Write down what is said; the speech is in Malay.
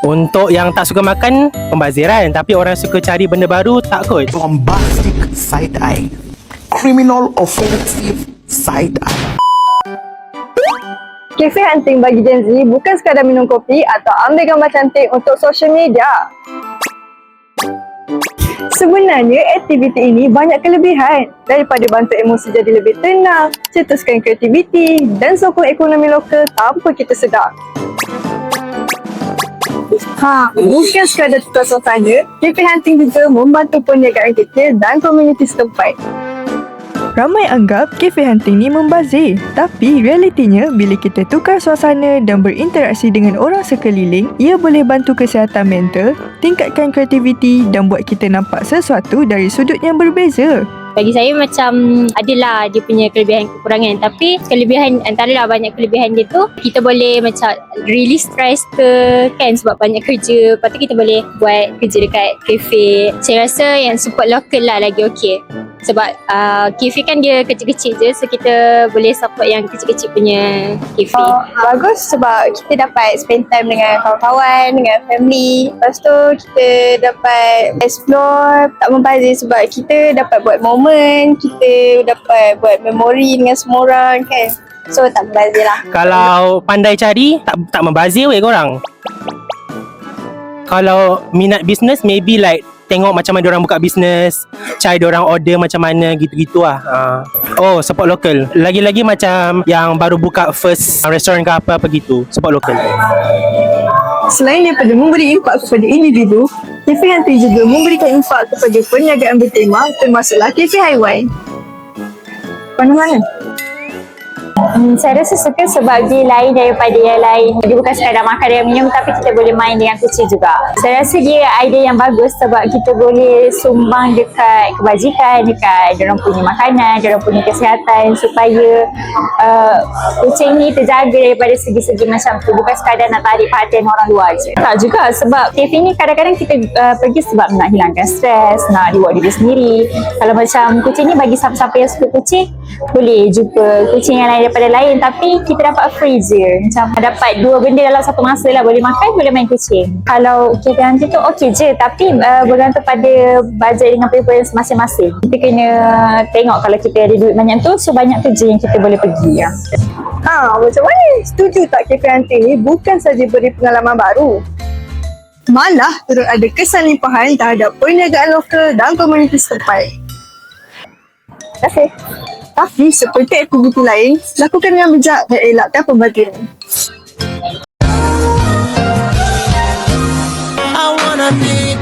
Untuk yang tak suka makan, pembaziran. Tapi orang suka cari benda baru, tak kot. Bombastic side eye, criminal offensive side eye. Cafe hunting bagi Gen Z bukan sekadar minum kopi atau ambil gambar cantik untuk social media. Sebenarnya aktiviti ini banyak kelebihan daripada bantu emosi jadi lebih tenang, cetuskan kreativiti dan sokong ekonomi lokal tanpa kita sedar. Bukan sekadar tukar suasana, cafe hunting juga membantu perniagaan kecil dan komuniti setempat. Ramai anggap kafe hunting ni membazir, tapi realitinya bila kita tukar suasana dan berinteraksi dengan orang sekeliling, ia boleh bantu kesihatan mental, tingkatkan kreativiti dan buat kita nampak sesuatu dari sudut yang berbeza. Bagi saya macam adalah dia punya kelebihan kekurangan, tapi kelebihan antara banyak kelebihan dia tu kita boleh macam release stress ke kan, sebab banyak kerja, lepas tu kita boleh buat kerja dekat kafe. Saya rasa yang support local lah lagi okey, sebab kafe kan dia kecil-kecil je, so kita boleh support yang kecil-kecil punya kafe. Bagus sebab kita dapat spend time dengan kawan-kawan, dengan family. Lepas tu kita dapat explore, tak membazir sebab kita dapat buat moment, kita dapat buat memori dengan semua orang kan. So tak membazir lah. Kalau pandai cari, tak membazir weh korang. Kalau minat bisnes, maybe like tengok macam mana diorang buka bisnes, cari diorang order macam mana, gitu-gitu lah. Oh, support local. Lagi-lagi macam yang baru buka first restoran ke apa-apa gitu, support local. Selain daripada memberi impak kepada individu, cafe hunting juga memberikan impak kepada perniagaan bertema, termasuklah cafe haiwan. Mana-mana? Saya rasa suka sebab dia lain daripada yang lain. Dia bukan sekadar makan dan minum, tapi kita boleh main dengan kucing juga. Saya rasa dia idea yang bagus sebab kita boleh sumbang dekat kebajikan, dekat diorang punya makanan, diorang punya kesihatan, supaya kucing ni terjaga daripada segi-segi macam tu. Bukan sekadar nak tarik perhatian orang luar je. Tak juga, sebab kafe ni kadang-kadang kita pergi sebab nak hilangkan stres, nak reward diri sendiri. Kalau macam kucing ni, bagi siapa-siapa yang suka kucing, boleh jumpa kucing yang lain daripada lain, tapi kita dapat free je. Macam dapat dua benda dalam satu masa lah, boleh makan, boleh main kucing. Kalau cafe hunting tu okey je, tapi bergantung pada bajet dengan preference masing-masing. Kita kena tengok kalau kita ada duit banyak tu, so banyak tu je yang kita boleh pergi. Macam mana? Setuju tak cafe hunting ni bukan saja beri pengalaman baru, malah turut ada kesan limpahan terhadap perniagaan lokal dan komuniti setempat. Terima kasih. Tapi seperti aktiviti lain, lakukan dengan bijak dan elakkan pembaziran. I wanna be